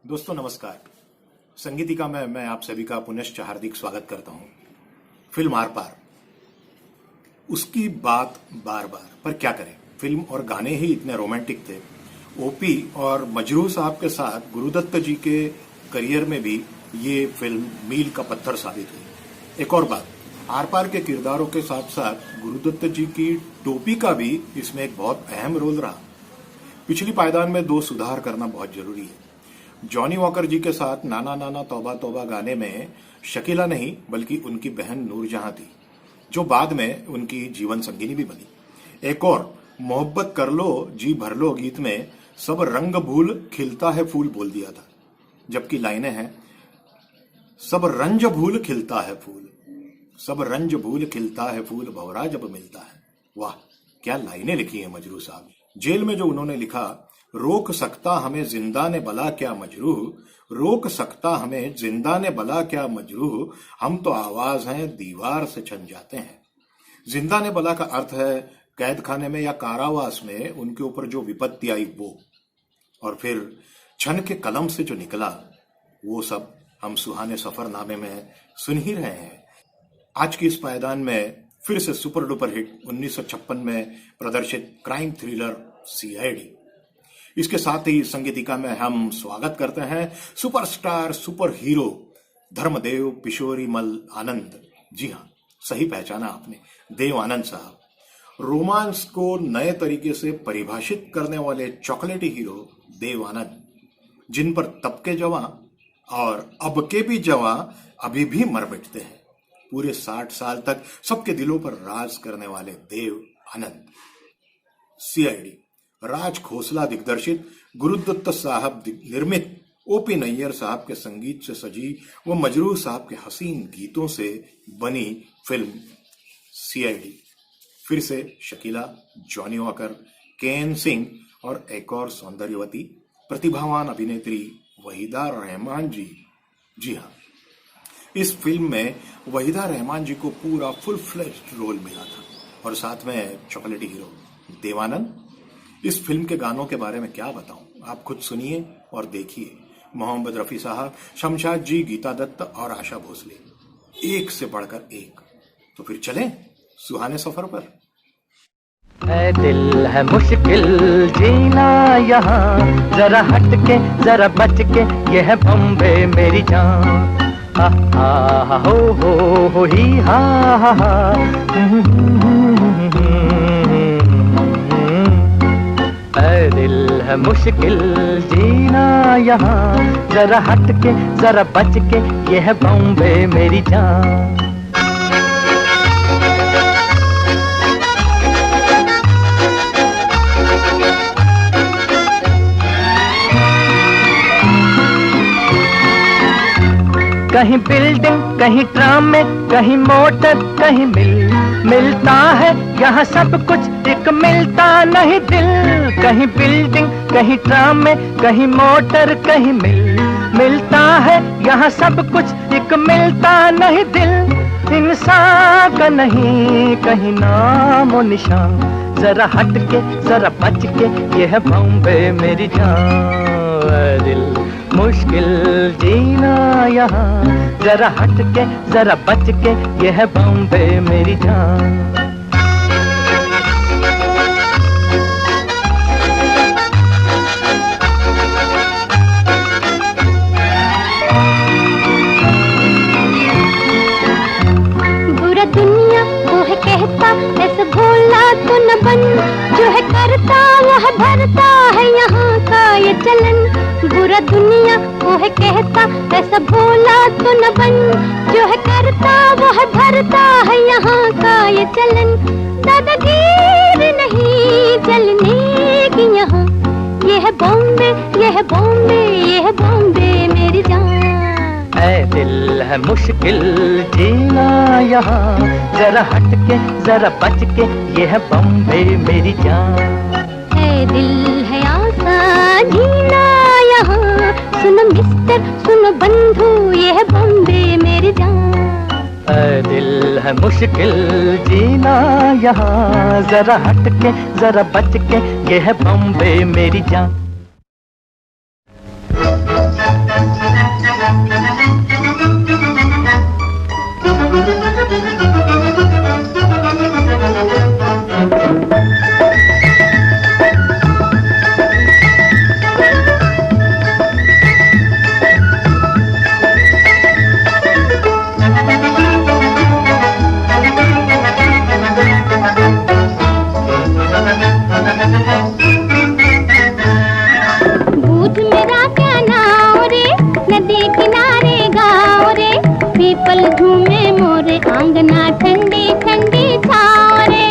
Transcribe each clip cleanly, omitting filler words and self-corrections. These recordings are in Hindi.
दोस्तों नमस्कार। संगीतिका में मैं आप सभी का पुनश्च हार्दिक स्वागत करता हूं। फिल्म आर पार, उसकी बात बार बार, पर क्या करें, फिल्म और गाने ही इतने रोमांटिक थे। ओपी और मजरूह साहब के साथ गुरुदत्त जी के करियर में भी ये फिल्म मील का पत्थर साबित हुई। एक और बात, आर पार के किरदारों के साथ साथ गुरुदत्त जी की टोपी का भी इसमें एक बहुत अहम रोल रहा। पिछली पायदान में दो सुधार करना बहुत जरूरी है। जॉनी वॉकर जी के साथ नाना नाना तौबा तौबा गाने में शकीला नहीं बल्कि उनकी बहन नूरजहां थी, जो बाद में उनकी जीवन संगिनी भी बनी। एक और मोहब्बत कर लो जी भर लो गीत में सब रंग भूल खिलता है फूल बोल दिया था, जबकि लाइनें हैं सब रंज भूल खिलता है फूल, सब रंज भूल खिलता है फूल भंवरा जब मिलता है। वाह, क्या लाइनें लिखी हैं मजरूह साहब। जेल में जो उन्होंने लिखा, रोक सकता हमें जिंदा ने भला क्या मजरूह, रोक सकता हमें जिंदा ने भला क्या मजरूह, हम तो आवाज हैं दीवार से छन जाते हैं। जिंदा ने भला का अर्थ है कैद खाने में या कारावास में उनके ऊपर जो विपत्ति आई वो, और फिर छन के कलम से जो निकला वो सब हम सुहाने सफरनामे में सुन ही रहे हैं। आज की इस पायदान में फिर से सुपर डुपर हिट 1956 में प्रदर्शित क्राइम थ्रिलर सीआईडी। इसके साथ ही संगीतिका में हम स्वागत करते हैं सुपरस्टार सुपर हीरो धर्मदेव किशोरी मल आनंद। जी हाँ, सही पहचाना आपने, देव आनंद साहब। रोमांस को नए तरीके से परिभाषित करने वाले चॉकलेटी हीरो देव आनंद, जिन पर तब के जवां और अब के भी जवां अभी भी मर मिटते हैं। पूरे 60 साल तक सबके दिलों पर राज करने वाले देव आनंद। सीआईडी राज खोसला दिग्दर्शित, गुरुदत्त साहब निर्मित, ओपी नैयर साहब के संगीत से सजी व मजरूह साहब के हसीन गीतों से बनी फिल्म सीआईडी। फिर से शकीला, जॉनी वॉकर, केएन सिंह और एक और सौंदर्यवती प्रतिभावान अभिनेत्री वहीदा रहमान जी। जी हाँ, इस फिल्म में वहीदा रहमान जी को पूरा फुल फ्लेज्ड रोल मिला था, और साथ में चॉकलेटी हीरो देवानंद। इस फिल्म के गानों के बारे में क्या बताऊं, आप खुद सुनिए और देखिए। मोहम्मद रफी साहब, शमशाद जी, गीता दत्त और आशा भोसले, एक से बढ़कर एक। तो फिर चलें सुहाने सफर पर। ऐ दिल है मुश्किल जीना यहाँ, जरा हट के जरा बच के, ये है बम्बे मेरी जान। हा हा हो ही हा हा। ऐ दिल है मुश्किल जीना यहाँ, जरा हट के जरा बच के, ये है बॉम्बे मेरी जान। कहीं बिल्डिंग कहीं ट्राम में, कहीं मोटर कहीं मिलता है यहाँ सब कुछ, एक मिलता नहीं दिल। कहीं बिल्डिंग कहीं ट्राम में, कहीं मोटर कहीं मिलता है यहाँ सब कुछ, एक मिलता नहीं दिल। इंसान का नहीं कहीं नाम और निशान, जरा हट के जरा बच के, ये है बॉम्बे मेरी जान। दिल मुश्किल जीना यहाँ, जरा हट के जरा बच के, ये है बॉम्बे मेरी जान। बुरा दुनिया वो है कहता, ऐसे भोला तो न बन, जो है करता वह भरता है यहाँ का ये चलन। बुरा दुनिया वो है कहता, ऐसा भोला तो न बन, जो है करता वह भरता है यहाँ का ये चलन। दादागीर नहीं चलने की यहाँ, ये है बॉम्बे, ये है बॉम्बे, ये है बॉम्बे मेरी जान। ऐ दिल है मुश्किल जीना यहाँ, जरा हट के जरा बच के, ये है बॉम्बे मेरी जान। ऐ दिल है आसान जीना यहाँ, सुनो मिस्टर सुनो बंधु, ये है बॉम्बे मेरी जान। ऐ दिल है मुश्किल जीना यहाँ, जरा हट के जरा बच के, ये है बॉम्बे मेरी जान। ठंडी ठंडी छाँव रे।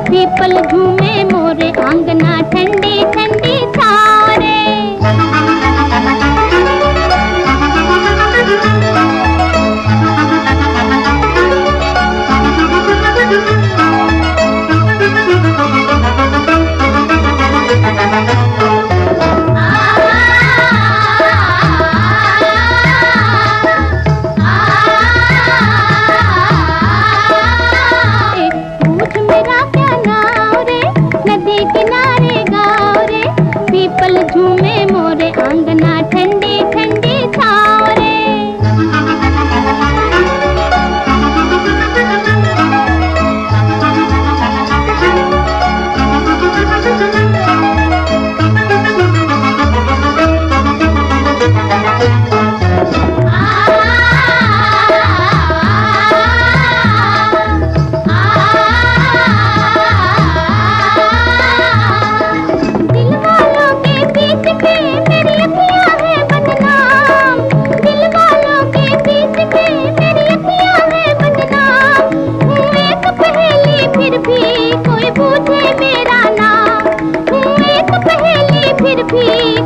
पीपल झूमे मोरे आंगना ठंडी ठंडी छाँव रे। झूमे मोरे आंगना ठंडी ठंडी छाँव रे।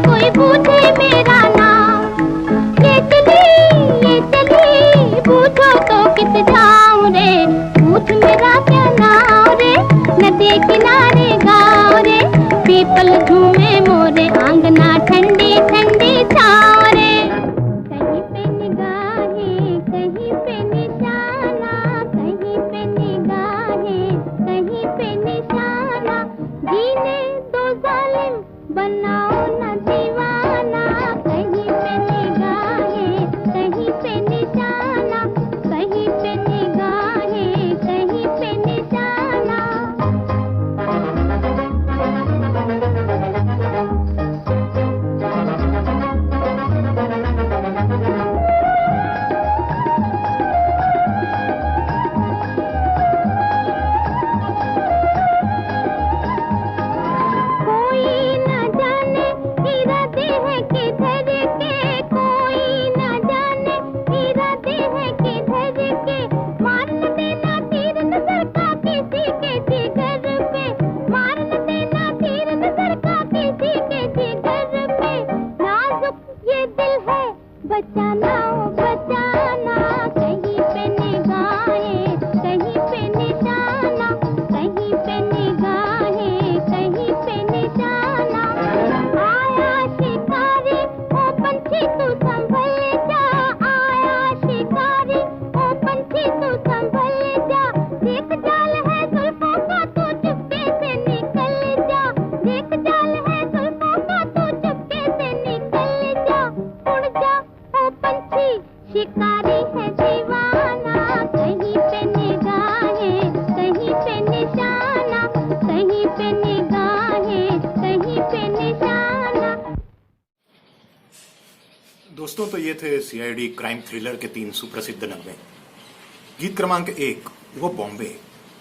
कोई पूछे मेरा नाम, ये चली पूछो तो कित जाऊं रे। पूछ मेरा क्या नाम रे, नदी किनारे गाँव रे। पीपल झूमे मोरे आंगना ठंडी ठंडी छाँव रे। कहीं पे निगाहें कहीं पे निशाना, कहीं पे निगाहें कहीं पे निशाना। जीने दो जालिम बनाओ न दीवाना। कहीं पे निगाहें कहीं पे निशाना, कहीं पे निगाहें कहीं पे निशाना। बचाना ओ बचाना, कहीं पे निगाहें कहीं पे निशाना, कहीं पे निगाहें कहीं पे निशाना। आया शिकारी ओ पंछी तू संभल जा, आया शिकारी ओ पंछी तू संभल जा। देख जाल है जुल्फों का तू चुपके से निकल जा, देख जाल है जुल्फों का तू चुपके से निकल जा। उड़ जा ओ पंछी शिकारी है दीवाना। कहीं पे निगाहें कहीं पे निशाना, कहीं पे निगाहें कहीं पे निशाना। दोस्तों, तो ये थे सीआईडी क्राइम थ्रिलर के 3 सुप्रसिद्ध नगमे। गीत क्रमांक 1 वो बॉम्बे,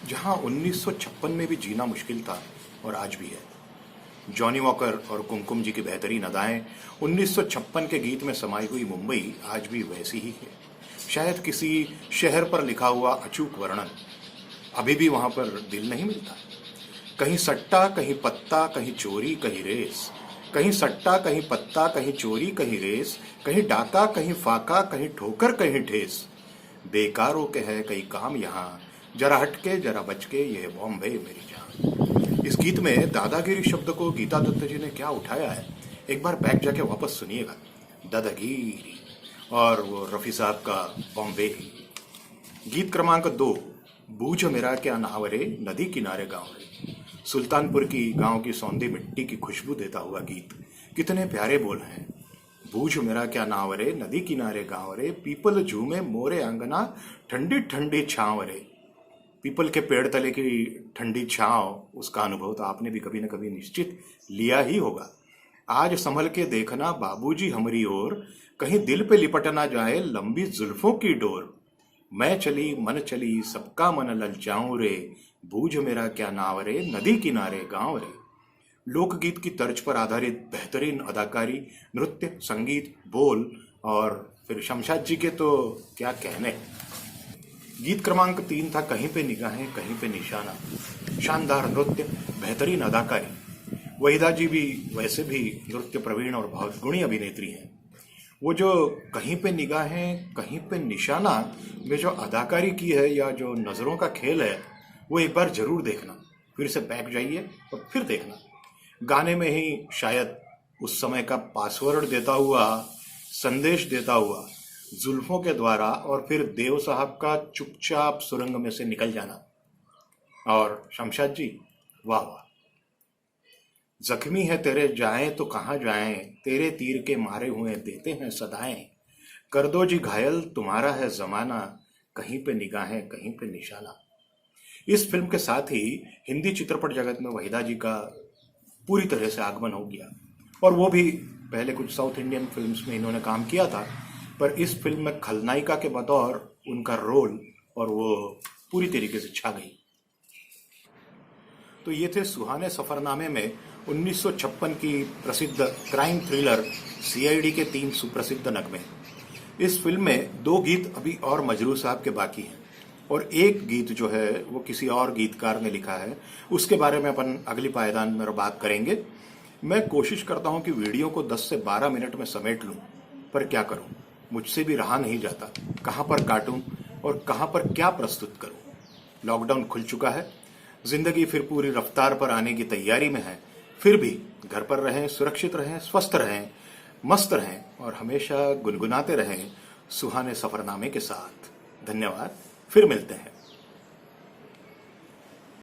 जहां 1956 में भी जीना मुश्किल था और आज भी है। जॉनी वॉकर और कुमकुम जी की बेहतरीन अदाएं 1956 के गीत में समाई हुई मुंबई आज भी वैसी ही है। शायद किसी शहर पर लिखा हुआ अचूक वर्णन, अभी भी वहां पर दिल नहीं मिलता। कहीं सट्टा कहीं पत्ता, कहीं चोरी कहीं रेस, कहीं सट्टा कहीं पत्ता, कहीं चोरी कहीं रेस, कहीं डाका कहीं फाका, कहीं ठोकर कहीं ठेस। बेकारों के है कई काम यहाँ, जरा हटके जरा बचके ये बॉम्बे मेरी जान। इस गीत में दादागिरी शब्द को गीता दत्त जी ने क्या उठाया है, एक बार बैक जाके वापस सुनिएगा। दादागिरी और वो रफी साहब का बॉम्बे। गीत क्रमांक 2, बूझ मेरा क्या नाव रे नदी किनारे गाँव रे। सुल्तानपुर की गांव की सौंधी मिट्टी की खुशबू देता हुआ गीत, कितने प्यारे बोल हैं। बूझ मेरा क्या नाव रे नदी किनारे गाँव रे, पीपल झूमे मोरे आंगना ठंडी ठंडी छाँव रे। पीपल के पेड़ तले की ठंडी छाँव, उसका अनुभव तो आपने भी कभी न कभी निश्चित लिया ही होगा। आज संभल के देखना बाबूजी हमारी ओर, कहीं दिल पे लिपट ना जाए लंबी जुल्फों की डोर। मैं चली मन चली सबका मन ललचाऊं रे, बूझ मेरा क्या नाव रे नदी किनारे गाँव रे। लोकगीत की तर्ज पर आधारित बेहतरीन अदाकारी, नृत्य, संगीत, बोल और फिर शमशाद जी के तो क्या कहने। गीत क्रमांक 3 था कहीं पे निगाहें कहीं पे निशाना। शानदार नृत्य, बेहतरीन अदाकारी। वहीदा जी भी वैसे भी नृत्य प्रवीण और बहुत गुणी अभिनेत्री हैं। वो जो कहीं पे निगाहें कहीं पे निशाना में जो अदाकारी की है या जो नज़रों का खेल है, वो एक बार जरूर देखना। फिर से बैक जाइए और फिर देखना। गाने में ही शायद उस समय का पासवर्ड देता हुआ, संदेश देता हुआ जुल्फों के द्वारा और फिर देव साहब का चुपचाप सुरंग में से निकल जाना। और शमशाद जी, वाह वाह। जख्मी है तेरे जाएं तो कहाँ जाएं, तेरे तीर के मारे हुए देते हैं सदाएं। कर दो जी घायल तुम्हारा है जमाना, कहीं पे निगाहें कहीं पे निशाना। इस फिल्म के साथ ही हिंदी चित्रपट जगत में वहीदा जी का पूरी तरह से आगमन हो गया। और वो भी पहले कुछ साउथ इंडियन फिल्म्स में इन्होंने काम किया था, पर इस फिल्म में खलनायिका के बतौर उनका रोल और वो पूरी तरीके से छा गई। तो ये थे सुहाने सफरनामे में 1956 की प्रसिद्ध क्राइम थ्रिलर सीआईडी के 3 सुप्रसिद्ध नगमे। इस फिल्म में 2 गीत अभी और मजरू साहब के बाकी हैं और एक गीत जो है वो किसी और गीतकार ने लिखा है। उसके बारे में अपन अगली पायदान में बात करेंगे। मैं कोशिश करता हूं कि वीडियो को 10 से 12 मिनट में समेट लूं, पर क्या करूं, मुझसे भी रहा नहीं जाता। कहां पर काटूं और कहां पर क्या प्रस्तुत करूं। लॉकडाउन खुल चुका है, जिंदगी फिर पूरी रफ्तार पर आने की तैयारी में है। फिर भी घर पर रहें, सुरक्षित रहें, स्वस्थ रहें, मस्त रहें और हमेशा गुनगुनाते रहें सुहाने सफरनामे के साथ। धन्यवाद, फिर मिलते हैं।